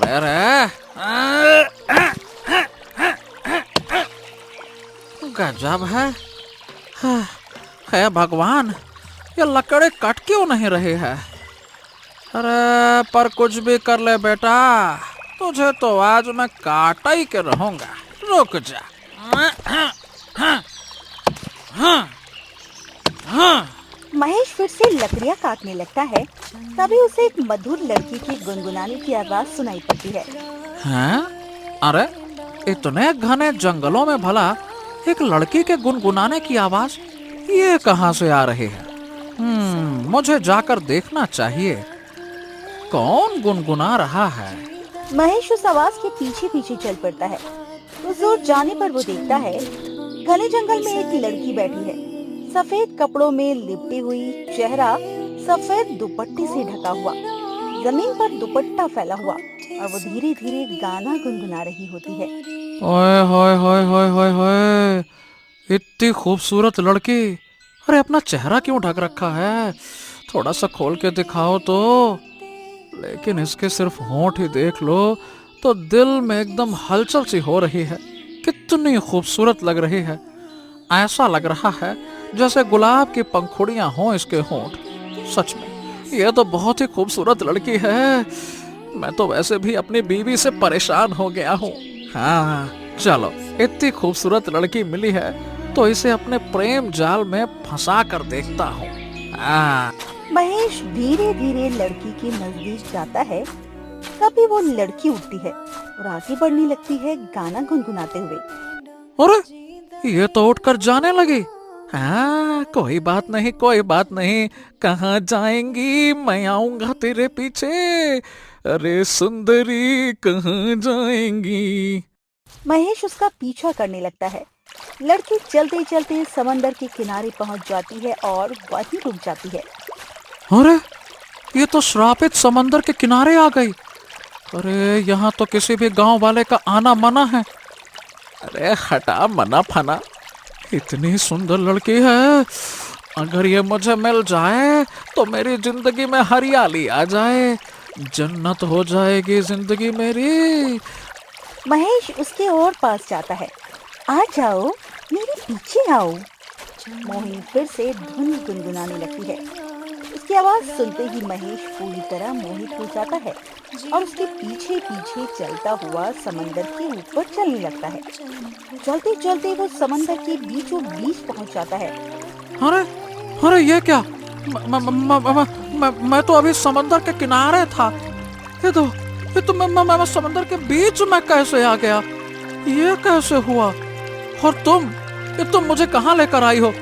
अरे रे गजब है। है भगवान, ये लकड़े कट क्यों नहीं रही है। अरे पर कुछ भी कर ले बेटा, तुझे तो आज मैं काटा ही के रहूंगा। रुक जा। महेश फिर से लकड़ियां काटने लगता है। तभी उसे एक मधुर लड़की की गुनगुनाने की आवाज सुनाई पड़ती है। हैं? अरे इतने घने जंगलों में भला एक लड़की के गुनगुनाने की आवाज ये कहां से आ रही है। मुझे जाकर देखना चाहिए कौन गुनगुना रहा है। महेश उस आवाज के पीछे पीछे चल पड़ता है। कुछ दूर जाने पर वो देखता है घने जंगल में एक लड़की बैठी है, सफेद कपड़ों में लिपटी हुई, चेहरा सफेद दुपट्टे से ढका हुआ, जमीन पर दुपट्टा फैला हुआ और वो धीरे धीरे गाना गुनगुना रही होती है। ओए होए होए होए होए होए, इतनी खूबसूरत लड़की। अरे अपना चेहरा क्यों ढक रखा है, थोड़ा सा खोल के दिखाओ तो। लेकिन इसके सिर्फ होंठ ही देख लो तो दिल में एकदम हलचल सी हो रही है। कितनी खूबसूरत लग रही है। ऐसा लग रहा है जैसे गुलाब की पंखुड़ियां हों इसके होंठ। सच में यह तो बहुत ही खूबसूरत लड़की है। मैं तो वैसे भी अपनी बीवी से परेशान हो गया हूँ। हाँ चलो, इतनी खूबसूरत लड़की मिली है तो इसे अपने प्रेम जाल में फंसा कर देखता हूँ। महेश धीरे धीरे लड़की के नजदीक जाता है। तभी वो लड़की उठती है और आगे बढ़ने लगती है गाना गुनगुनाते हुए। अरे ये तो उठकर जाने लगी। हाँ कोई बात नहीं, कोई बात नहीं। कहाँ जाएंगी, मैं आऊंगा तेरे पीछे। अरे सुंदरी कहाँ जाएंगी। महेश उसका पीछा करने लगता है। लड़की चलते चलते समंदर के किनारे पहुंच जाती है और वहीं रुक जाती है। अरे ये तो श्रापित समंदर के किनारे आ गई। अरे यहाँ तो किसी भी गांव वाले का आना मना है। अरे हटा मना फना, इतनी सुंदर लड़की है, अगर ये मुझे मिल जाए तो मेरी जिंदगी में हरियाली आ जाए, जन्नत हो जाएगी जिंदगी मेरी। महेश उसके और पास जाता है। आ जाओ, मेरे पीछे आओ। मोहिनी फिर से धुन गुनगुनाने लगती है। उसकी आवाज सुनते ही महेश पूरी तरह मोहित हो जाता है और उसके पीछे पीछे चलता हुआ समंदर के ऊपर चलने लगता है। चलते चलते वो समंदर के बीचों बीच पहुंच जाता है। अरे अरे ये क्या, मैं तो अभी समंदर के किनारे था। ये तो मैं समंदर के बीच में कैसे आ गया, ये कैसे हुआ। और तुम मुझे कहाँ लेकर आई हो।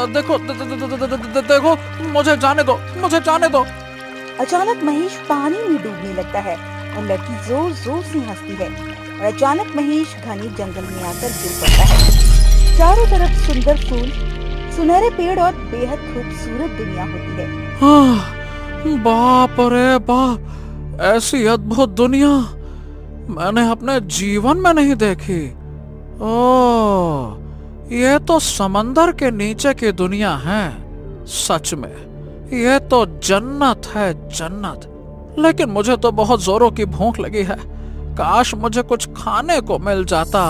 देखो देखो, मुझे जाने दो, मुझे जाने दो। अचानक महेश पानी में डूबने लगता है और लड़की जोर जोर से हंसती है और अचानक महेश घने जंगल में आकर गिर पड़ता है। चारों तरफ सुंदर फूल, सुनहरे पेड़ और बेहद खूबसूरत दुनिया होती है। बाप रे बाप, ऐसी अद्भुत दुनिया मैंने अपने जीवन में नहीं देखी। ओह, ये तो समंदर के नीचे की दुनिया है। सच में ये तो जन्नत है, जन्नत। लेकिन मुझे तो बहुत जोरों की भूख लगी है, काश मुझे कुछ खाने को मिल जाता।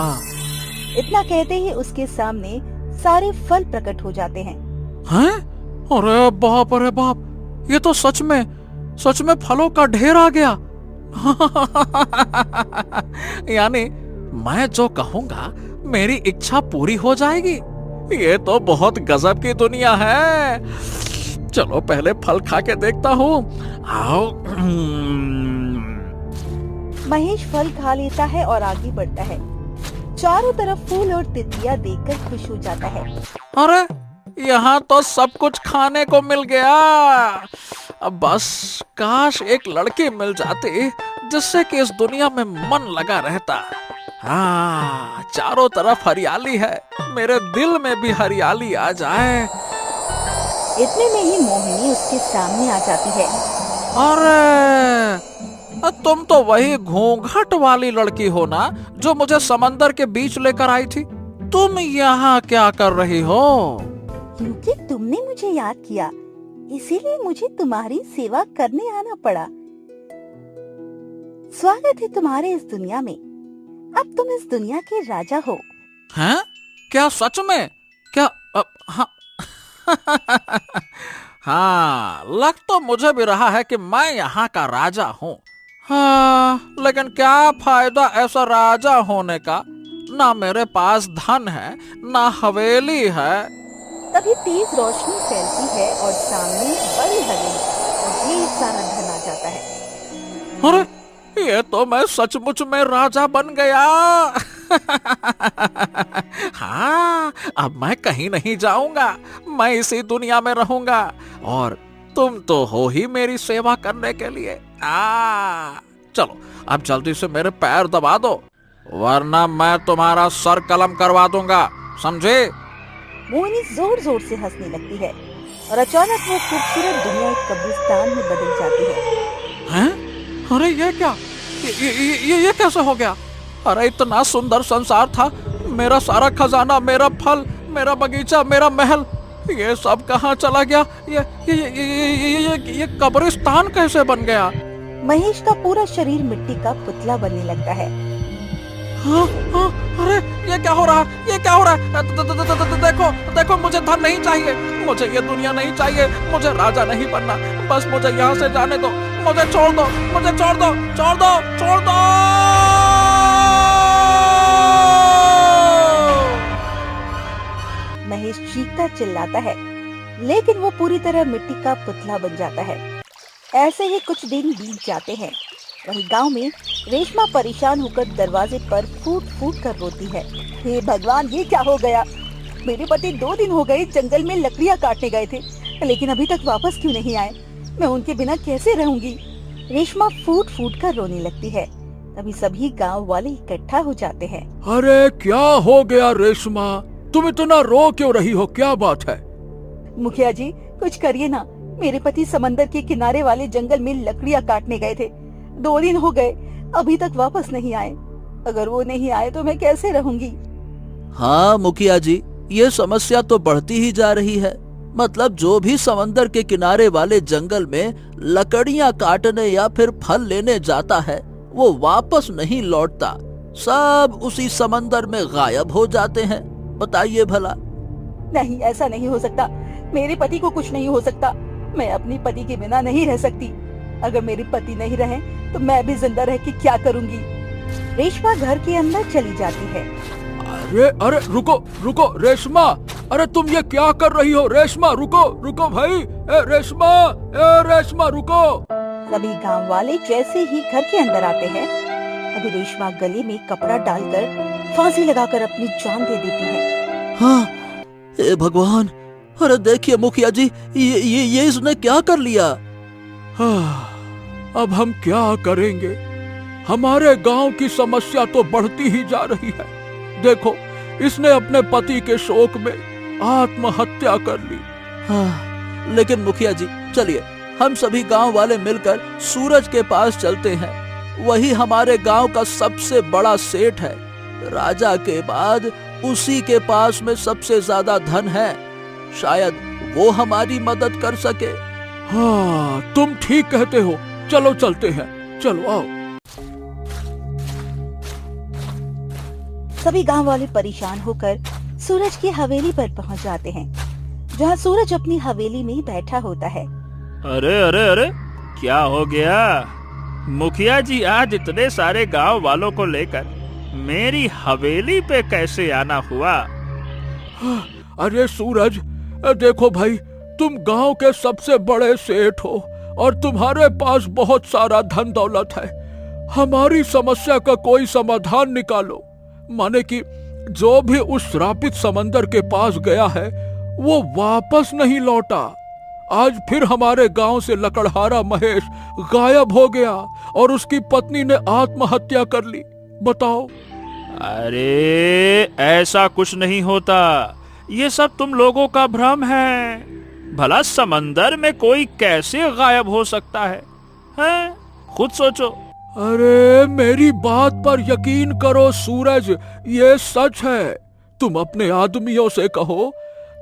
इतना कहते ही उसके सामने सारे फल प्रकट हो जाते हैं। हैं? अरे बाप रे बाप, ये तो सच में फलों का ढेर आ गया। यानी मैं जो कहूंगा मेरी इच्छा पूरी हो जाएगी। ये तो बहुत गजब की दुनिया है। चलो पहले फल खा के देखता हूँ। आओ। महेश फल खा लेता है और आगे बढ़ता है। चारों तरफ फूल और तितलियां देखकर खुश हो जाता है। अरे यहाँ तो सब कुछ खाने को मिल गया। अब बस काश एक लड़की मिल जाती जिससे कि इस दुनिया में मन लगा रहता। हाँ, चारों तरफ हरियाली है, मेरे दिल में भी हरियाली आ जाए। इतने में ही मोहिनी उसके सामने आ जाती है। अरे तुम तो वही घूंघट वाली लड़की हो ना जो मुझे समंदर के बीच लेकर आई थी। तुम यहाँ क्या कर रही हो? क्योंकि तुमने मुझे याद किया, इसीलिए मुझे तुम्हारी सेवा करने आना पड़ा। स्वागत है तुम्हारे इस दुनिया में। अब तुम इस दुनिया के राजा हो। हैं? क्या सच में? क्या हाँ हाँ, लग तो मुझे भी रहा है कि मैं यहाँ का राजा हूँ। हाँ, लेकिन क्या फायदा ऐसा राजा होने का? ना मेरे पास धन है, ना हवेली है। तभी तेज रोशनी फैलती है और सामने बड़ी हवेली और ढेर सारा धन आ जाता है। अरे, ये तो मैं सचमुच में राजा बन गया। हाँ, अब मैं कहीं नहीं जाऊंगा, मैं इसी दुनिया में रहूंगा और तुम तो हो ही मेरी सेवा करने के लिए। चलो अब जल्दी से मेरे पैर दबा दो, वरना मैं तुम्हारा सर कलम करवा दूंगा, समझे? मोहिनी जोर जोर से हंसने लगती है और अचानक वो खूबसूरत दुनिया एक कब्रिस्तान में बदल जाती है। हैं? अरे ये क्या? ये कैसे हो गया? अरे इतना सुंदर संसार था, मेरा सारा खजाना, मेरा फल, मेरा बगीचा, मेरा महल, ये सब कहाँ चला गया? ये कब्रिस्तान कैसे बन गया? महेश का पूरा शरीर मिट्टी का पुतला बनने लगता है। हाँ, हाँ, अरे ये क्या हो रहा है? ये क्या हो रहा है? देखो देखो, मुझे धन नहीं चाहिए, मुझे ये दुनिया नहीं चाहिए, मुझे राजा नहीं बनना, बस मुझे यहाँ से जाने दो, मुझे छोड़ दो, मुझे छोड़ दो, छोड़ दो, छोड़ दो। महेश चीखता चिल्लाता है, लेकिन वो पूरी तरह मिट्टी का पुतला बन जाता है। ऐसे ही कुछ दिन बीत जाते हैं। वहीं गांव में रेशमा परेशान होकर दरवाजे पर फूट फूट कर रोती है। हे भगवान, ये क्या हो गया? मेरे पति 2 दिन हो गए जंगल में लकड़ियां काटने गए थे, लेकिन अभी तक वापस क्यों नहीं आए? मैं उनके बिना कैसे रहूंगी? रेशमा फूट फूट कर रोने लगती है। तभी सभी गांव वाले इकट्ठा हो जाते हैं। अरे क्या हो गया रेशमा, तुम इतना रो क्यों रही हो? क्या बात है? मुखिया जी, कुछ करिए ना। मेरे पति समंदर के किनारे वाले जंगल में लकड़ियां काटने गए थे, 2 दिन हो गए, अभी तक वापस नहीं आए। अगर वो नहीं आए तो मैं कैसे रहूंगी? हाँ मुखिया जी, ये समस्या तो बढ़ती ही जा रही है। मतलब जो भी समंदर के किनारे वाले जंगल में लकड़ियां काटने या फिर फल लेने जाता है, वो वापस नहीं लौटता, सब उसी समंदर में गायब हो जाते हैं। बताइए भला। नहीं, ऐसा नहीं हो सकता। मेरे पति को कुछ नहीं हो सकता। मैं अपनी पति के बिना नहीं रह सकती। अगर मेरे पति नहीं रहे तो मैं भी जिंदा रह के क्या करूंगी? रेशमा घर के अंदर चली जाती है। अरे अरे रुको रुको रेशमा, अरे तुम ये क्या कर रही हो? रेशमा रुको रुको भाई, रेशमा रुको। सभी गांव वाले जैसे ही घर के अंदर आते हैं, अभी रेशमा गले में कपड़ा डालकर फांसी लगाकर अपनी जान दे देती है। हाँ, हे भगवान, अरे देखिए मुखिया जी, ये इसने क्या कर लिया? अब हम क्या करेंगे? हमारे गांव की समस्या तो बढ़ती ही जा रही है। देखो, इसने अपने पति के शोक में आत्महत्या कर ली। हाँ, लेकिन मुखिया जी, चलिए हम सभी गांव वाले मिलकर सूरज के पास चलते हैं। वही हमारे गांव का सबसे बड़ा सेठ है। राजा के बाद उसी के पास में सबसे ज्यादा धन है। शायद वो हमारी मदद कर सके। हाँ, तुम ठीक कहते हो। चलो चलते हैं, चलो आओ। सभी गांव वाले परेशान होकर सूरज की हवेली पर पहुंच जाते हैं, जहां सूरज अपनी हवेली में बैठा होता है। अरे अरे अरे, क्या हो गया? मुखिया जी आज इतने सारे गांव वालों को लेकर मेरी हवेली पे कैसे आना हुआ? अरे सूरज, देखो भाई, तुम गांव के सबसे बड़े सेठ हो और तुम्हारे पास बहुत सारा धन दौलत है। हमारी समस्या का कोई समाधान निकालो। माने कि जो भी उस श्रापित समंदर के पास गया है वो वापस नहीं लौटा। आज फिर हमारे गांव से लकड़हारा महेश गायब हो गया और उसकी पत्नी ने आत्महत्या कर ली। बताओ। अरे ऐसा कुछ नहीं होता, ये सब तुम लोगों का भ्रम है। भला समंदर में कोई कैसे गायब हो सकता है? हैं? खुद सोचो। अरे मेरी बात पर यकीन करो सूरज, ये सच है। तुम अपने आदमियों से कहो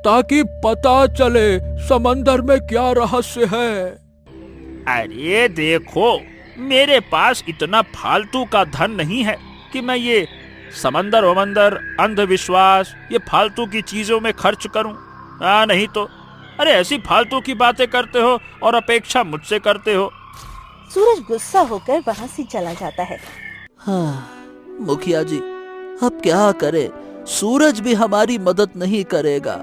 ताकि पता चले समंदर में क्या रहस्य है। अरे देखो, मेरे पास इतना फालतू का धन नहीं है कि मैं ये समंदर वमंदर, अंधविश्वास, ये फालतू की चीजों में खर्च करूं। नहीं तो अरे ऐसी फालतू की बातें करते हो और अपेक्षा मुझसे करते हो। सूरज गुस्सा होकर वहाँ से चला जाता है। हाँ मुखिया जी, अब क्या करें, सूरज भी हमारी मदद नहीं करेगा।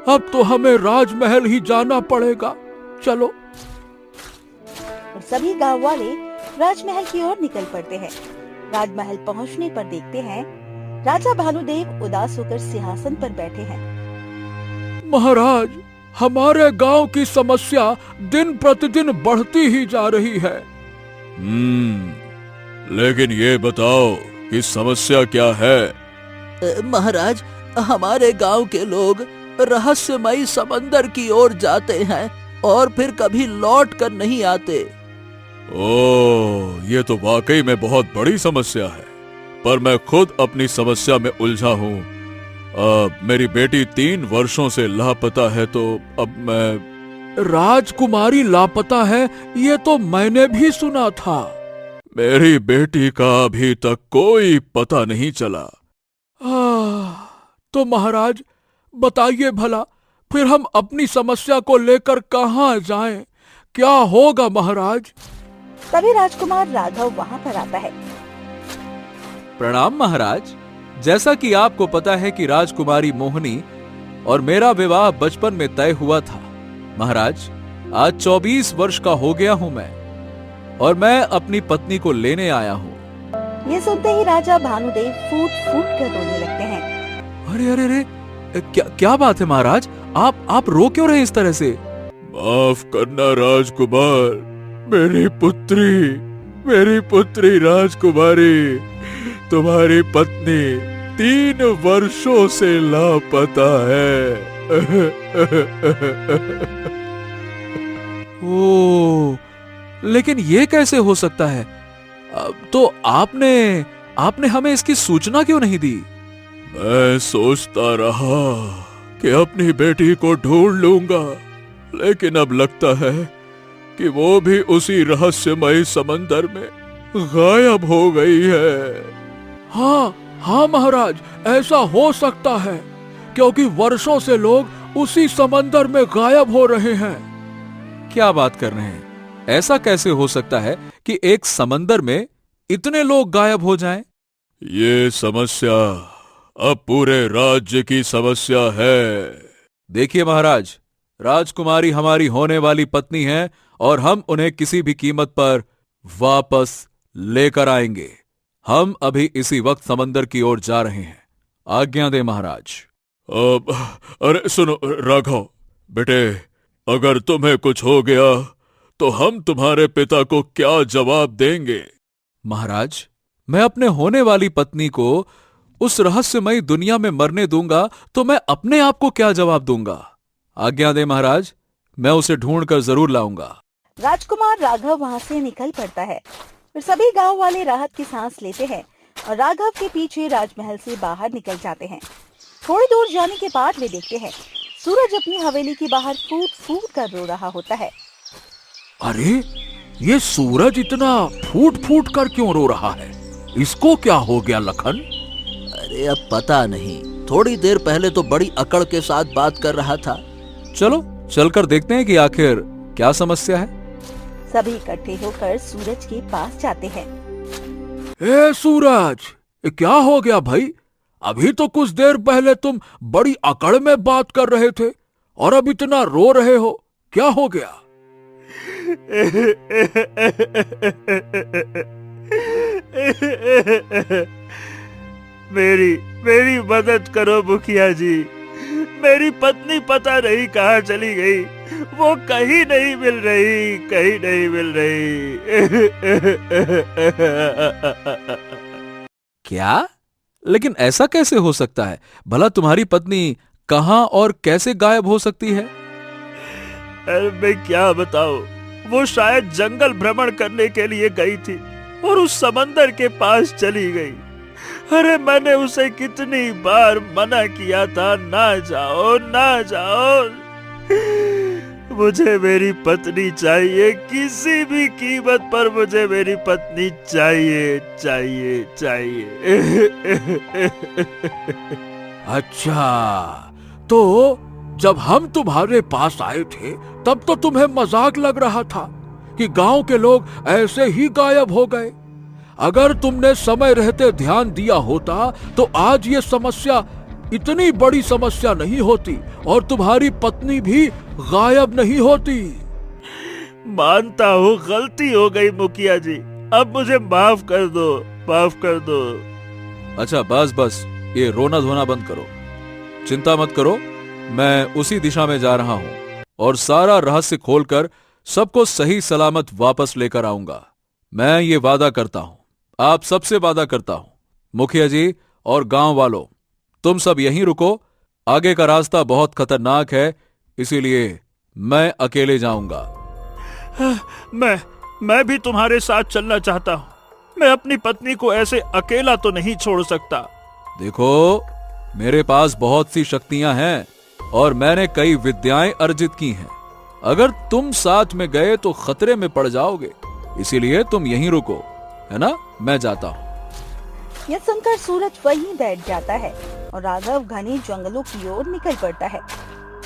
अब तो हमें राजमहल ही जाना पड़ेगा, चलो। और सभी गांव वाले राजमहल की ओर निकल पड़ते हैं। राजमहल पहुंचने पर देखते हैं राजा भानुदेव उदास होकर सिंहासन पर बैठे हैं। महाराज, हमारे गांव की समस्या दिन प्रतिदिन बढ़ती ही जा रही है। लेकिन ये बताओ कि समस्या क्या है? महाराज, हमारे गांव के लोग रहस्यमयी समंदर की ओर जाते हैं और फिर कभी लौट कर नहीं आते। ओह, ये तो वाकई में बहुत बड़ी समस्या है। पर मैं खुद अपनी समस्या में उलझा हूँ। मेरी बेटी 3 वर्षों से लापता है, तो अब मैं। राजकुमारी लापता है, ये तो मैंने भी सुना था। मेरी बेटी का अभी तक कोई पता नहीं चला। तो महाराज बताइए भला, फिर हम अपनी समस्या को लेकर कहाँ जाएं? क्या होगा महाराज? तभी राजकुमार राघव वहाँ पर आता है। प्रणाम महाराज। जैसा कि आपको पता है कि राजकुमारी मोहिनी और मेरा विवाह बचपन में तय हुआ था। महाराज, आज 24 वर्ष का हो गया हूं मैं, और मैं अपनी पत्नी को लेने आया हूं। ये सुनते ही राजा भानुदेव फूट फूट कर रोने लगते हैं। अरे अरे अरे, क्या बात है महाराज? आप रो क्यों रहे इस तरह से? माफ करना राजकुमार, मेरी पुत्री राजकुमारी, तुम्हारी पत्नी 3 वर्षों से लापता है। ओह, लेकिन ये कैसे हो सकता है? तो आपने हमें इसकी सूचना क्यों नहीं दी? मैं सोचता रहा कि अपनी बेटी को ढूंढ लूंगा, लेकिन अब लगता है कि वो भी उसी रहस्यमयी समंदर में गायब हो गई है। हाँ महाराज, ऐसा हो सकता है, क्योंकि वर्षों से लोग उसी समंदर में गायब हो रहे हैं। क्या बात कर रहे हैं? ऐसा कैसे हो सकता है कि एक समंदर में इतने लोग गायब हो जाएं? ये समस्या अब पूरे राज्य की समस्या है। देखिए महाराज, राजकुमारी हमारी होने वाली पत्नी है और हम उन्हें किसी भी कीमत पर वापस लेकर आएंगे। हम अभी इसी वक्त समंदर की ओर जा रहे हैं। आज्ञा दे महाराज। अरे सुनो राघव बेटे, अगर तुम्हें कुछ हो गया तो हम तुम्हारे पिता को क्या जवाब देंगे? महाराज, मैं अपने होने वाली पत्नी को उस रहस्यमयी दुनिया में मरने दूंगा तो मैं अपने आप को क्या जवाब दूंगा? आज्ञा दे महाराज, मैं उसे ढूंढ कर जरूर लाऊंगा। राजकुमार राघव वहाँ से निकल पड़ता है। फिर सभी गांव वाले राहत की सांस लेते हैं और राघव के पीछे राजमहल से बाहर निकल जाते हैं। थोड़ी दूर जाने के बाद वे देखते हैं सूरज अपनी हवेली के बाहर फूट फूट कर रो रहा होता है। अरे, ये सूरज इतना फूट फूट कर क्यों रो रहा है? इसको क्या हो गया लखन? अरे अब पता नहीं, थोड़ी देर पहले तो बड़ी अकड़ के साथ बात कर रहा था। चलो चलकर देखते हैं कि आखिर क्या समस्या है। सभी इकट्ठे होकर सूरज के पास जाते हैं। ए सूरज, क्या हो गया भाई? अभी तो कुछ देर पहले तुम बड़ी अकड़ में बात कर रहे थे और अब इतना रो रहे हो, क्या हो गया? मेरी मदद करो मुखिया जी। मेरी पत्नी पता नहीं कहाँ चली गई। वो कहीं नहीं मिल रही। क्या? लेकिन ऐसा कैसे हो सकता है? भला तुम्हारी पत्नी कहाँ और कैसे गायब हो सकती है? अरे मैं क्या बताऊं, वो शायद जंगल भ्रमण करने के लिए गई थी और उस समंदर के पास चली गई। अरे मैंने उसे कितनी बार मना किया था, ना जाओ। मुझे मेरी पत्नी चाहिए, किसी भी कीमत पर मुझे मेरी पत्नी चाहिए, चाहिए, चाहिए। अच्छा, तो जब हम तुम्हारे पास आए थे तब तो तुम्हें मजाक लग रहा था कि गांव के लोग ऐसे ही गायब हो गए। अगर तुमने समय रहते ध्यान दिया होता तो आज ये समस्या इतनी बड़ी समस्या नहीं होती और तुम्हारी पत्नी भी गायब नहीं होती। मानता हूँ गलती हो गई मुखिया जी, अब मुझे माफ कर दो, माफ कर दो। अच्छा बस बस, ये रोना धोना बंद करो, चिंता मत करो, मैं उसी दिशा में जा रहा हूं और सारा रहस्य खोलकर सबको सही सलामत वापस लेकर आऊंगा। मैं ये वादा करता हूं, आप सबसे वादा करता हूं। मुखिया जी और गांव वालों, तुम सब यहीं रुको, आगे का रास्ता बहुत खतरनाक है, इसीलिए मैं अकेले जाऊंगा। मैं भी तुम्हारे साथ चलना चाहता हूँ। मैं अपनी पत्नी को ऐसे अकेला तो नहीं छोड़ सकता। देखो, मेरे पास बहुत सी शक्तियां हैं और मैंने कई विद्याएं अर्जित की हैं। अगर तुम साथ में गए तो खतरे में पड़ जाओगे, इसीलिए तुम यहीं रुको, है ना? मैं जाता हूं। यह सुनकर सूरज वहीं बैठ जाता है और राघव घने जंगलों की ओर निकल पड़ता है।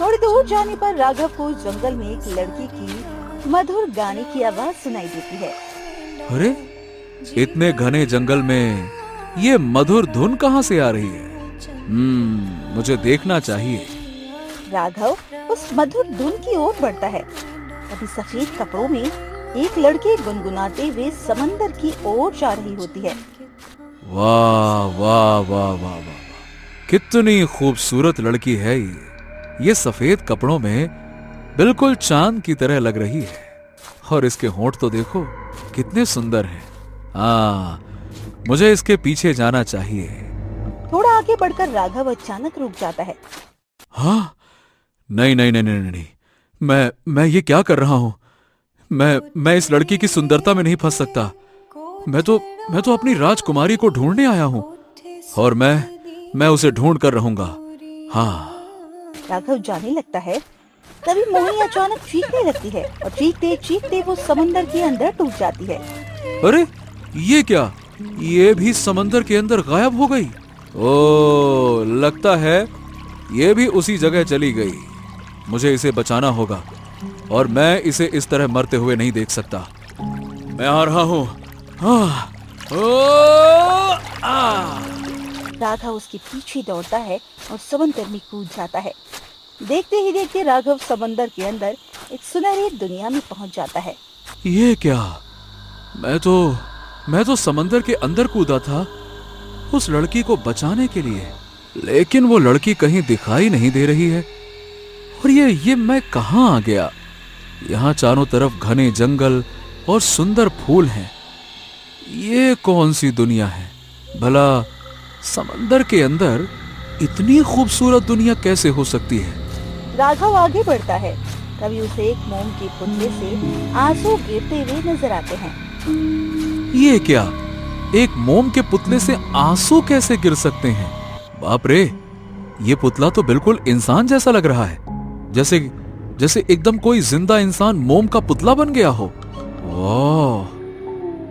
थोड़ी दूर जाने पर राघव को जंगल में एक लड़की की मधुर गाने की आवाज सुनाई देती है। अरे, इतने घने जंगल में ये मधुर धुन कहां से आ रही है? मुझे देखना चाहिए। राघव उस मधुर धुन की ओर बढ़ता है। अभी सफेद कपड़ों में एक लड़की गुनगुनाते हुए समंदर की ओर जा रही होती है। वाह वाह वाह वाह वाह, कितनी खूबसूरत लड़की है ये सफेद कपड़ों में बिल्कुल चांद की तरह लग रही है। और इसके होंठ तो देखो कितने सुंदर हैं। हाँ, मुझे इसके पीछे जाना चाहिए। थोड़ा आगे बढ़कर राघव अचानक रुक जाता है। हाँ, नहीं नहीं नहीं नहीं नहीं, मैं ये क्या कर रहा हूँ? मैं इस लड़की की सुंदरता में नहीं फंस सकता। मैं तो अपनी राजकुमारी को ढूंढने आया हूँ और मैं उसे ढूंढ कर रहूंगा। हाँ। राघव जाने लगता है, तभी मोहिनी अचानक चीखने लगती है और चीखते चीखते वो समंदर के अंदर डूब जाती है। अरे, ये क्या? ये भी समंदर के अंदर गायब हो गई। ओ, लगता है ये भी उसी जगह चली गई। मुझे इसे बचाना होगा और मैं इसे इस तरह मरते हुए नहीं देख सकता। मैं आ रहा हूँ। राघव उसके पीछे दौड़ता है और समंदर में कूद जाता है। देखते ही देखते राघव समंदर के अंदर एक सुनहरी दुनिया में पहुंच जाता है। ये क्या? मैं तो समंदर के अंदर कूदा था उस लड़की को बचाने के लिए, लेकिन वो लड़की कहीं दिखाई नहीं दे रही है। और ये मैं कहाँ आ गया? यहाँ चारों तरफ घने जंगल और सुंदर फूल हैं। ये कौन सी दुनिया है भला? समंदर के अंदर इतनी खूबसूरत दुनिया कैसे हो सकती है? राघव आगे बढ़ता है, तभी उसे एक मोम के पुतले से आंसू गिरते हुए नजर आते हैं। ये क्या? एक मोम के पुतले से आंसू कैसे गिर सकते हैं? बाप रे, ये पुतला तो बिल्कुल इंसान जैसा लग रहा है, जैसे एकदम कोई जिंदा इंसान मोम का पुतला बन गया हो। वाह!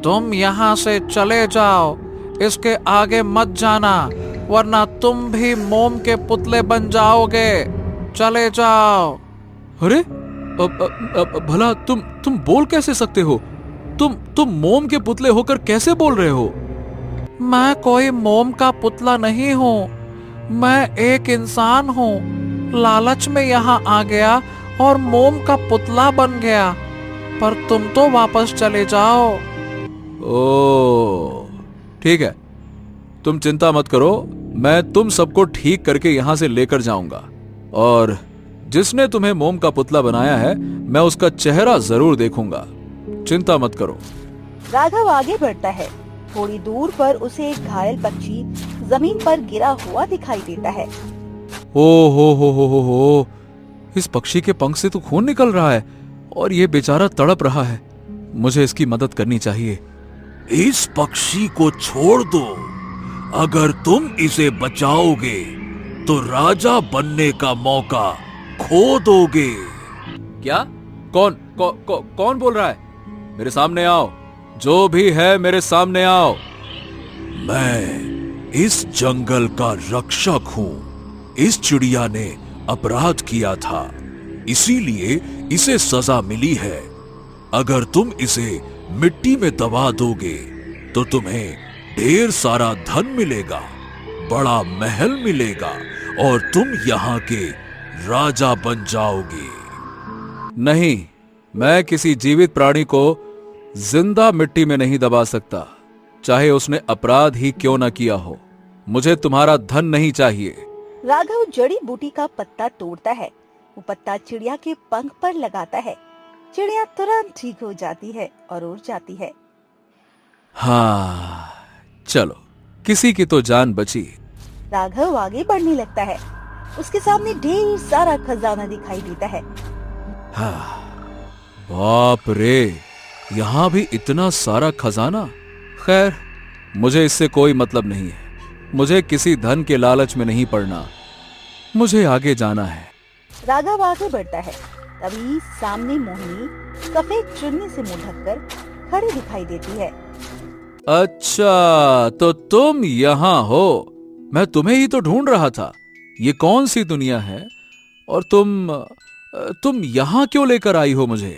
तुम यहाँ से चले जाओ, इसके आगे मत जाना, वरना तुम भी मोम के पुतले बन जाओगे। चले जाओ। अरे, भला तुम बोल कैसे सकते हो? तुम मोम के पुतले होकर कैसे बोल रहे हो? मैं कोई मोम का पुतला नहीं हूँ, मैं एक इंसान हूँ। लालच में यहाँ आ गया और मोम का पुतला बन गया, पर तुम तो वापस चले जाओ। ओ, ठीक है, तुम चिंता मत करो, मैं तुम सबको ठीक करके यहाँ से लेकर जाऊंगा और जिसने तुम्हें मोम का पुतला बनाया है मैं उसका चेहरा जरूर देखूंगा। चिंता मत करो। राघव आगे बढ़ता है। थोड़ी दूर पर उसे एक घायल पक्षी जमीन पर गिरा हुआ दिखाई देता है। ओ हो, इस पक्षी के पंख से तो खून निकल रहा है और ये बेचारा तड़प रहा है। मुझे इसकी मदद करनी चाहिए। इस पक्षी को छोड़ दो, अगर तुम इसे बचाओगे तो राजा बनने का मौका खो दोगे। क्या? कौन बोल रहा है? मेरे सामने आओ, जो भी है मेरे सामने आओ। मैं इस जंगल का रक्षक हूँ। इस चिड़िया ने अपराध किया था, इसीलिए इसे सजा मिली है। अगर तुम इसे मिट्टी में दबा दोगे तो तुम्हें ढेर सारा धन मिलेगा, बड़ा महल मिलेगा और तुम यहाँ के राजा बन जाओगे। नहीं, मैं किसी जीवित प्राणी को जिंदा मिट्टी में नहीं दबा सकता, चाहे उसने अपराध ही क्यों न किया हो। मुझे तुम्हारा धन नहीं चाहिए। राघव जड़ी बूटी का पत्ता तोड़ता है। वो पत्ता चिड़िया के पंख पर लगाता है। चिड़िया तुरंत ठीक हो जाती है और उड़ जाती है। हाँ, चलो, किसी की तो जान बची। राघव आगे बढ़ने लगता है। उसके सामने ढेर सारा खजाना दिखाई देता है। हाँ, बाप रे, यहाँ भी इतना सारा खजाना। खैर, मुझे इससे कोई मतलब नहीं है। मुझे किसी धन के लालच में नहीं पड़ना। मुझे आगे जाना है। राघव आगे बढ़ता है। तभी सामने मोहिनी सफेद चुन्नी से मुंह ढककर खड़ी दिखाई देती है। अच्छा, तो तुम यहाँ हो। मैं तुम्हें ही तो ढूंढ रहा था। ये कौन सी दुनिया है और तुम यहाँ क्यों लेकर आई हो मुझे?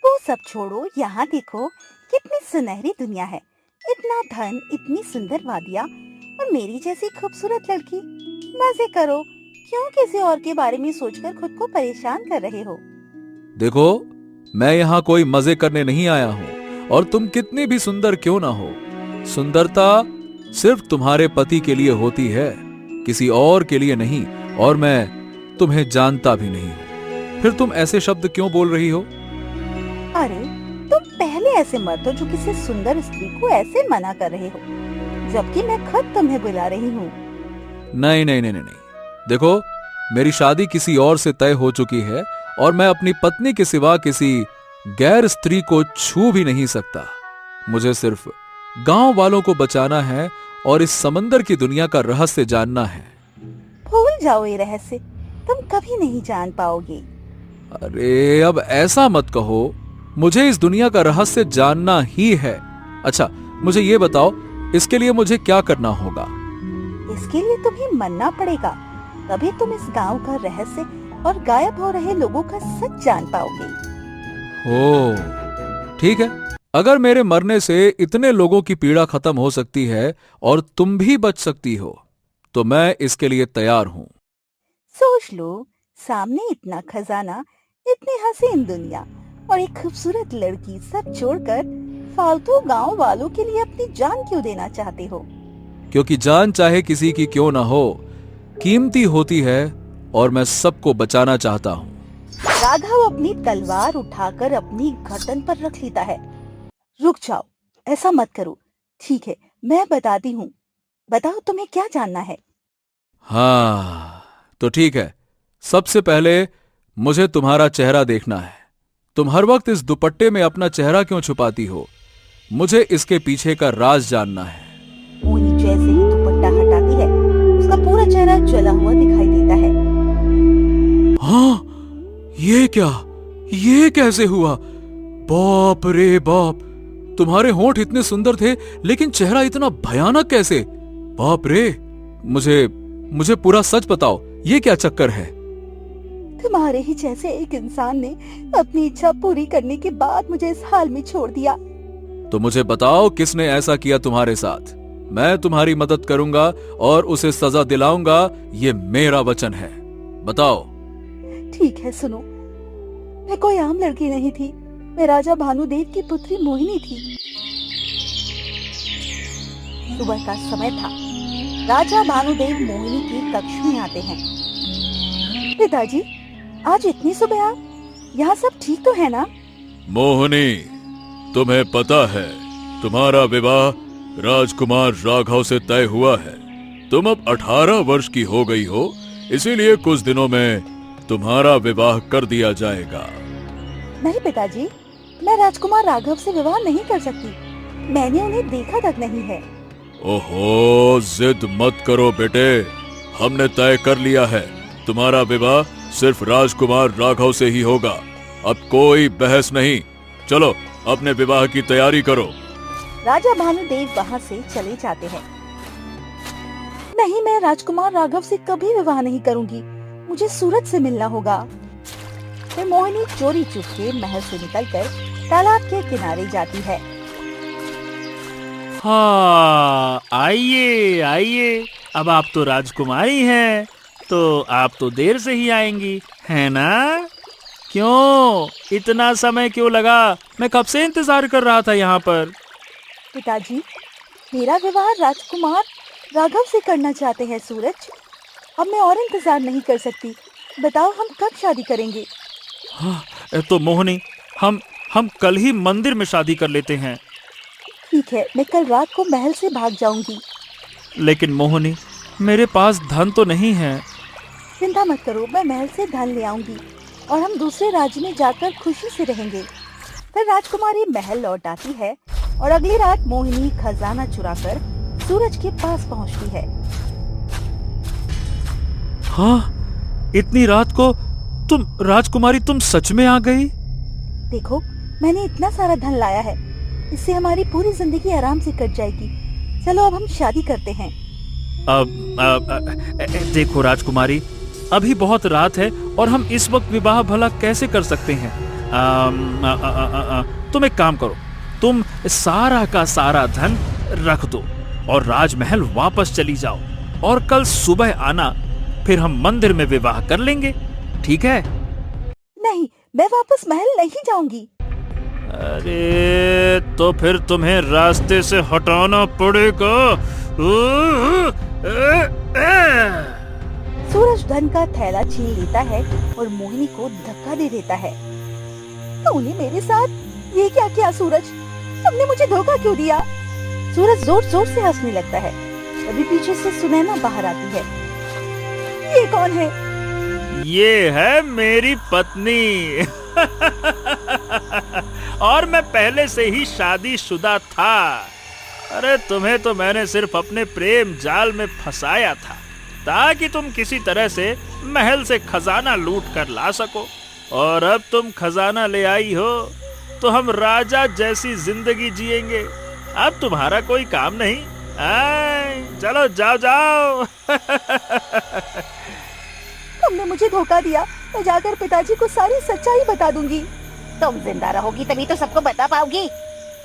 वो सब छोड़ो, यहाँ देखो कितनी सुनहरी दुनिया है। इतना धन, इतनी सुंदर वादियाँ और मेरी जैसी खूबसूरत लड़की। मजे करो, क्यों किसी और के बारे में सोचकर खुद को परेशान कर रहे हो? देखो, मैं यहाँ कोई मजे करने नहीं आया हूँ, और तुम कितनी भी सुंदर क्यों ना हो, सुंदरता सिर्फ तुम्हारे पति के लिए होती है, किसी और के लिए नहीं। और मैं तुम्हें जानता भी नहीं हूँ। फिर तुम ऐसे शब्द क्यों बोल रही हो? अरे, तुम पहले ऐसे मत हो जो किसी सुंदर स्त्री को ऐसे मना कर रहे हो, जबकि मैं खुद तुम्हें बुला रही हूँ। नहीं नहीं नहीं नहीं, देखो, मेरी शादी किसी और से तय हो चुकी है और मैं अपनी पत्नी के सिवा किसी गैर स्त्री को छू भी नहीं सकता। मुझे सिर्फ गांव वालों को बचाना है और इस समंदर की दुनिया का रहस्य जानना है। भूल जाओ ये रहस्य, तुम कभी नहीं जान पाओगे। अरे, अब ऐसा मत कहो। मुझे इस दुनिया का रहस्य जानना ही है। अच्छा, मुझे ये बताओ, इसके लिए मुझे क्या करना होगा? इसके लिए तुम्हें मरना पड़ेगा, तभी तुम इस गांव का रहस्य और गायब हो रहे लोगों का सच जान पाओगे। ओ, ठीक है। अगर मेरे मरने से इतने लोगों की पीड़ा खत्म हो सकती है और तुम भी बच सकती हो, तो मैं इसके लिए तैयार हूं। सोच लो, सामने इतना खजाना, इतनी हसीन दुनिया और एक खूबसूरत लड़की, सब छोड़कर फालतू गांव वालों के लिए अपनी जान क्यों देना चाहते हो? क्योंकि जान चाहे किसी की क्यों ना हो, कीमती होती है और मैं सबको बचाना चाहता हूँ। राघव अपनी तलवार उठाकर अपनी गर्दन पर रख लेता है। रुक जाओ, ऐसा मत करो। ठीक है, मैं बताती हूँ। बताओ, तुम्हें क्या जानना है? हाँ, तो ठीक है। सबसे पहले मुझे तुम्हारा चेहरा देखना है। तुम हर वक्त इस दुपट्टे में अपना चेहरा क्यों छुपाती हो? मुझे इसके पीछे का राज जानना है। मोहिनी जैसे ही दुपट्टा हटाती है, उसका पूरा चेहरा जला हुआ दिखाई देता है। हाँ, ये क्या? ये कैसे हुआ? बाप रे बाप! तुम्हारे होंठ इतने सुंदर थे, लेकिन चेहरा इतना भयानक कैसे? बाप रे! मुझे पूरा सच बताओ, ये क्या चक्कर है? तुम्हारे ही जैसे एक इंसान ने अपनी इच्छा पूरी करने के बाद मुझे इस हाल में छोड़ दिया। तो मुझे बताओ, किसने ऐसा किया तुम्हारे साथ? मैं तुम्हारी मदद करूंगा और उसे सजा दिलाऊंगा, ये मेरा वचन है। बताओ। ठीक है, सुनो। मैं कोई आम लड़की नहीं थी, मैं राजा भानुदेव की पुत्री मोहिनी थी। सुबह का समय था। राजा भानुदेव मोहिनी के कक्ष में आते हैं। पिताजी, आज इतनी सुबह आप यहाँ? सब ठीक तो है ना? मोहिनी, तुम्हें पता है तुम्हारा विवाह राजकुमार राघव से तय हुआ है। तुम अब 18 वर्ष की हो गई हो, इसीलिए कुछ दिनों में तुम्हारा विवाह कर दिया जाएगा। नहीं पिताजी, मैं राजकुमार राघव से विवाह नहीं कर सकती। मैंने उन्हें देखा तक नहीं है। ओहो, जिद मत करो बेटे। हमने तय कर लिया है, तुम्हारा विवाह सिर्फ राजकुमार राघव से ही होगा। अब कोई बहस नहीं। चलो अपने विवाह की तैयारी करो। राजा भानुदेव वहाँ से चले जाते हैं। नहीं, मैं राजकुमार राघव से कभी विवाह नहीं करूंगी। मुझे सूरज से मिलना होगा। फिर मोहिनी चोरी चुपके महल से निकलकर तालाब के किनारे जाती है। हाँ, आइए आइए, अब आप तो राजकुमारी हैं, तो आप तो देर से ही आएंगी, है ना? क्यों इतना समय क्यों लगा? मैं कब से इंतजार कर रहा था यहाँ पर। पिताजी, मेरा विवाह राजकुमार राघव से करना चाहते हैं सूरज। अब मैं और इंतजार नहीं कर सकती। बताओ, हम कब शादी करेंगे? हाँ, तो मोहिनी, हम कल ही मंदिर में शादी कर लेते हैं। ठीक है, मैं कल रात को महल से भाग जाऊंगी। लेकिन मोहिनी, मेरे पास धन तो नहीं है। चिंता मत करो, मैं महल से धन ले आऊंगी और हम दूसरे राज्य में जाकर खुशी से रहेंगे। फिर राजकुमारी महल लौट आती है और अगली रात मोहिनी खजाना चुराकर सूरज के पास पहुंचती है। हाँ, इतनी रात को तुम सच में आ गई? देखो, मैंने इतना सारा धन लाया है, इससे हमारी पूरी जिंदगी आराम से कट जाएगी। चलो अब हम शादी करते हैं। देखो राजकुमारी, अभी बहुत रात है और हम इस वक्त विवाह भला कैसे कर सकते हैं? तुम एक काम करो, तुम सारा का सारा धन रख दो और राजमहल वापस चली जाओ और कल सुबह आना, फिर हम मंदिर में विवाह कर लेंगे, ठीक है? नहीं, मैं वापस महल नहीं जाऊंगी। अरे तो फिर तुम्हें रास्ते से हटाना पड़ेगा। सूरज धन का थैला छीन लेता है और मोहिनी को धक्का दे देता है। तूने मेरे साथ ये क्या किया सूरज? तुमने मुझे धोखा क्यों दिया? सूरज जोर जोर से हंसने लगता है। तभी पीछे से सुनैना बाहर आती है। ये कौन है? ये है मेरी पत्नी। और मैं पहले से ही शादीशुदा था। अरे तुम्हें तो मैंने सिर्फ अपने प्रेम जाल में फंसाया था ताकि तुम किसी तरह से महल से खजाना लूट कर ला सको, और अब तुम खजाना ले आई हो तो हम राजा जैसी जिंदगी जिएंगे। अब तुम्हारा कोई काम नहीं। चलो जाओ जाओ। तुमने मुझे धोखा दिया। मैं जाकर पिताजी को सारी सच्चाई बता दूंगी। तुम जिंदा रहोगी तभी तो सबको बता पाओगी।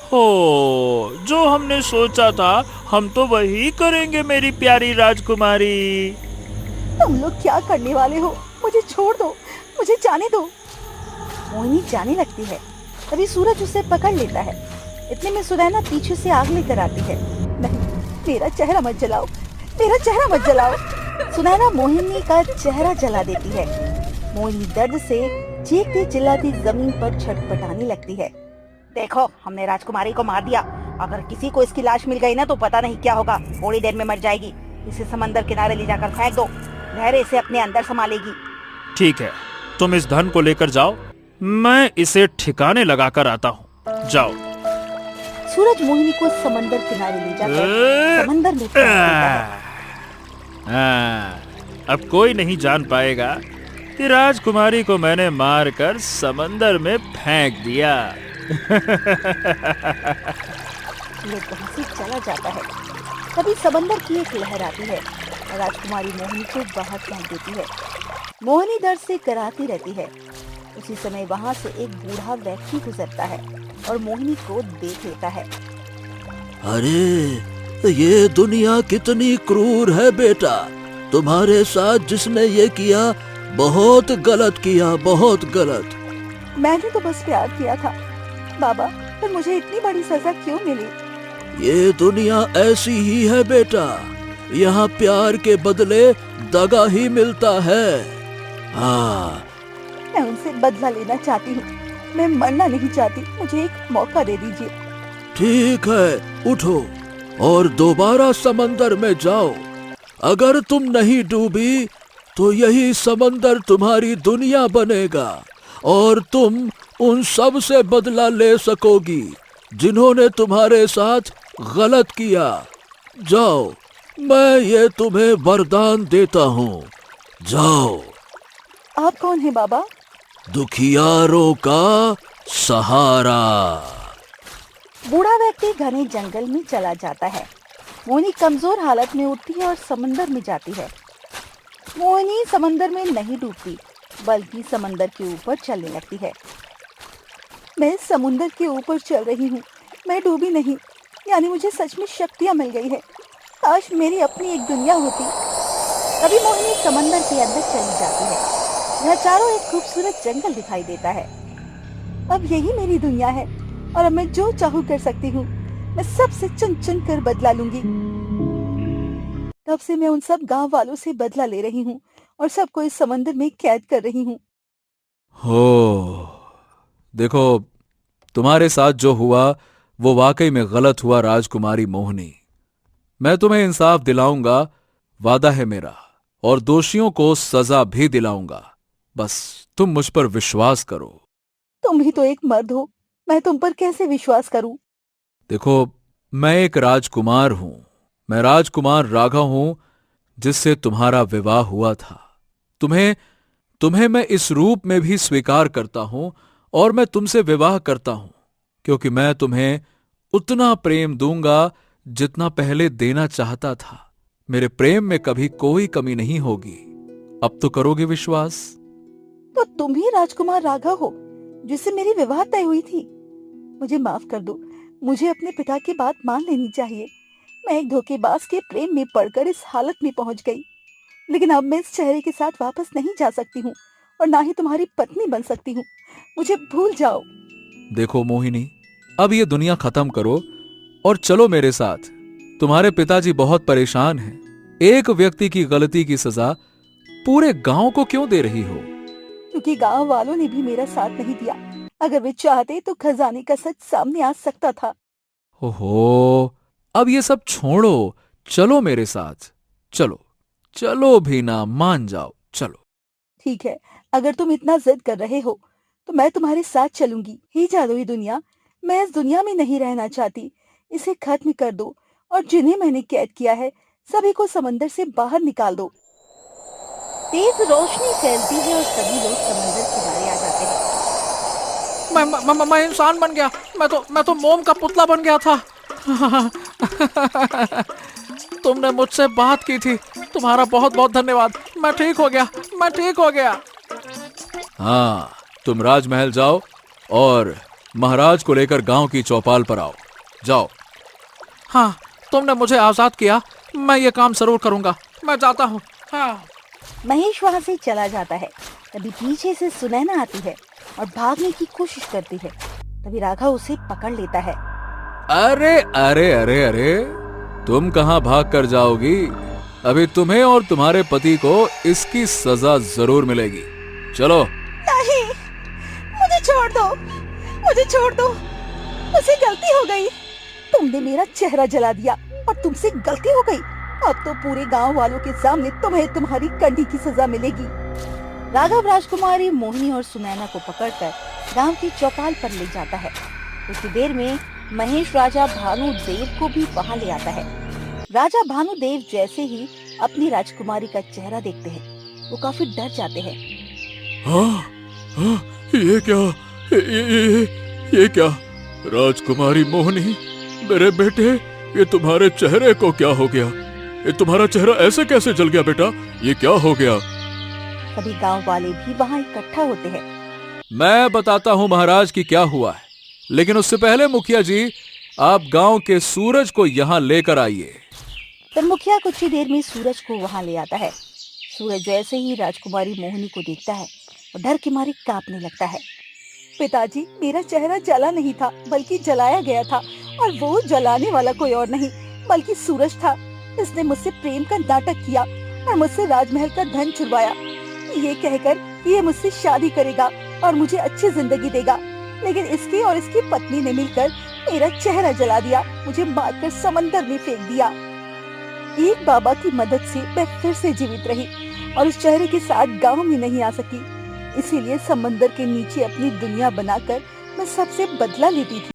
हो, जो हमने सोचा था हम तो वही करेंगे मेरी प्यारी राजकुमारी। तुम लोग क्या करने वाले हो? मुझे छोड़ दो, मुझे जाने दो। मोहिनी जाने लगती है, तभी सूरज उसे पकड़ लेता है। इतने में सुनैना पीछे से आग लेकर आती है। नहीं, मेरा चेहरा मत जलाओ, मेरा चेहरा मत जलाओ। सुनैना मोहिनी का चेहरा जला देती है। मोहिनी दर्द से चीखती चिल्लाती जमीन पर छटपटाने लगती है। देखो, हमने राजकुमारी को मार दिया। अगर किसी को इसकी लाश मिल गई ना तो पता नहीं क्या होगा। थोड़ी देर में मर जाएगी। इसे समंदर किनारे ले जाकर फेंक दो, लहरें इसे अपने अंदर समा लेगी। ठीक है, तुम इस धन को लेकर जाओ, मैं इसे ठिकाने लगाकर आता हूँ। जाओ। सूरज मोहिनी को समंदर किनारे ले जाकर समंदर में फेंक देता है। अब कोई नहीं जान पाएगा कि राजकुमारी को मैंने मारकर समंदर में फेंक दिया। वो वहाँ से चला जाता है। तभी समंदर की एक लहर आती है और राजकुमारी मोहिनी को बाहर फेंक देती है। मोहिनी दर्द से कराहती रहती है। उसी समय वहाँ से एक बूढ़ा व्यक्ति गुजरता है और मोहिनी को देख लेता है। अरे, ये दुनिया कितनी क्रूर है बेटा। तुम्हारे साथ जिसने ये किया बहुत गलत किया, बहुत गलत। मैंने तो बस प्यार किया था बाबा, पर मुझे इतनी बड़ी सजा क्यों मिली? ये दुनिया ऐसी ही है बेटा। यहाँ प्यार के बदले दगा ही मिलता है। हाँ, मैं उनसे बदला लेना चाहती हूँ। मैं मरना नहीं चाहती। मुझे एक मौका दे दीजिए। ठीक है, उठो और दोबारा समंदर में जाओ। अगर तुम नहीं डूबी तो यही समंदर तुम्हारी दुनिया बनेगा और तुम उन सब से बदला ले सकोगी जिन्होंने तुम्हारे साथ गलत किया। जाओ, मैं ये तुम्हें वरदान देता हूँ, जाओ। आप कौन हैं बाबा? दुखियारों का सहारा। बूढ़ा व्यक्ति घने जंगल में चला जाता है। मोहिनी कमजोर हालत में उठती है और समंदर में जाती है। मोहिनी समंदर में नहीं डूबती, बल्कि समंदर के ऊपर चलने लगती है। मैं समुंदर के ऊपर चल रही हूँ, मैं डूबी नहीं, यानी मुझे सच में शक्तियाँ मिल गई है। काश मेरी अपनी एक दुनिया होती। तभी मोहिनी समंदर के अंदर चली जाती है। यहाँ चारों एक खूबसूरत जंगल दिखाई देता है। अब यही मेरी दुनिया है और अब मैं जो चाहूँ कर सकती हूँ। मैं सबसे चुन चुन कर बदला लूंगी। तब से मैं उन सब गांव वालों से बदला ले रही हूँ और सबको इस समंदर में कैद कर रही हूँ। हो, देखो, तुम्हारे साथ जो हुआ वो वाकई में गलत हुआ राजकुमारी मोहिनी। मैं तुम्हें इंसाफ दिलाऊंगा, वादा है मेरा, और दोषियों को सजा भी दिलाऊंगा। बस तुम मुझ पर विश्वास करो। तुम भी तो एक मर्द हो, मैं तुम पर कैसे विश्वास करूं? देखो, मैं एक राजकुमार हूं। मैं राजकुमार राघव हूं जिससे तुम्हारा विवाह हुआ था। तुम्हें मैं इस रूप में भी स्वीकार करता हूं और मैं तुमसे विवाह करता हूं, क्योंकि मैं तुम्हें उतना प्रेम दूंगा जितना पहले देना चाहता था। मेरे प्रेम में कभी कोई कमी नहीं होगी। अब तो करोगे विश्वास? तो तुम ही राजकुमार राघव हो जिससे मेरी विवाह तय हुई थी। मुझे माफ कर दो, मुझे अपने पिता की बात मान लेनी चाहिए। मैं एक धोखेबाज के प्रेम में पड़कर इस हालत में पहुंच गई, लेकिन अब मैं इस चेहरे के साथ वापस नहीं जा सकती हूँ और ना ही तुम्हारी पत्नी बन सकती हूँ। मुझे भूल जाओ। देखो मोहिनी, अब ये दुनिया खत्म करो और चलो मेरे साथ। तुम्हारे पिताजी बहुत परेशान हैं। एक व्यक्ति की गलती की सजा पूरे गांव को क्यों दे रही हो? क्योंकि गांव वालों ने भी मेरा साथ नहीं दिया। अगर वे चाहते तो खजाने का सच सामने आ सकता था। ओहो, अब ये सब छोड़ो, चलो मेरे साथ। चलो भी ना, मान जाओ, चलो। ठीक है, अगर तुम इतना जिद कर रहे हो तो मैं तुम्हारे साथ चलूंगी। ही जादुई दुनिया, मैं इस दुनिया में नहीं रहना चाहती। इसे खत्म कर दो और जिन्हें मैंने कैद किया है सभी को समंदर से बाहर निकाल दो। तेज रोशनी फैलती है और सभी लोग समंदर किनारे आ जाते हैं। मैं इंसान बन गया। मैं तो मोम का पुतला बन गया था। तुमने मुझसे बात की थी, तुम्हारा बहुत बहुत धन्यवाद। मैं ठीक हो गया। हाँ, तुम राजमहल जाओ और महाराज को लेकर गांव की चौपाल पर आओ। जाओ। हाँ, तुमने मुझे आजाद किया, मैं ये काम जरूर करूंगा। मैं जाता हूँ। हाँ। महेश वहाँ से चला जाता है। तभी पीछे से सुनैना आती है और भागने की कोशिश करती है। तभी राघव उसे पकड़ लेता है। अरे अरे अरे अरे, तुम कहां भाग कर जाओगी? अभी तुम्हें और तुम्हारे पति को इसकी सजा जरूर मिलेगी। चलो। नहीं, मुझे छोड़ दो। मुझसे गलती हो गई। तुमने मेरा चेहरा जला दिया और तुमसे गलती हो गई। अब तो पूरे गांव वालों के सामने तुम्हें तुम्हारी करनी की सजा मिलेगी। राघव राजकुमारी मोहिनी और सुनैना को पकड़कर गांव की चौपाल पर ले जाता है। कुछ देर में महेश राजा भानुदेव को भी वहां ले आता है। राजा भानुदेव जैसे ही अपनी राजकुमारी का चेहरा देखते हैं वो काफी डर जाते हैं। हाँ, ये क्या राजकुमारी मोहिनी, मेरे बेटे, ये तुम्हारे चेहरे को क्या हो गया? ये तुम्हारा चेहरा ऐसे कैसे जल गया बेटा? ये क्या हो गया? सभी गांव वाले भी वहां इकट्ठा होते हैं। मैं बताता हूं महाराज की क्या हुआ है, लेकिन उससे पहले मुखिया जी, आप गांव के सूरज को यहाँ लेकर आइए। फिर मुखिया कुछ ही देर में सूरज को वहां ले आता है। सूरज जैसे ही राजकुमारी मोहिनी को देखता है और डर के मारे कांपने लगता है। पिताजी, मेरा चेहरा जला नहीं था बल्कि जलाया गया था, और वो जलाने वाला कोई और नहीं बल्कि सूरज था। इसने मुझसे प्रेम का नाटक किया और मुझसे राजमहल का धन चुरवाया, ये कहकर ये मुझसे शादी करेगा और मुझे अच्छी जिंदगी देगा। लेकिन इसकी और इसकी पत्नी ने मिलकर मेरा चेहरा जला दिया, मुझे मारकर समंदर में फेंक दिया। एक बाबा की मदद से मैं फिर से जीवित रही और उस चेहरे के साथ गांव में नहीं आ सकी। इसीलिए समंदर के नीचे अपनी दुनिया बनाकर मैं सबसे बदला लेती थी।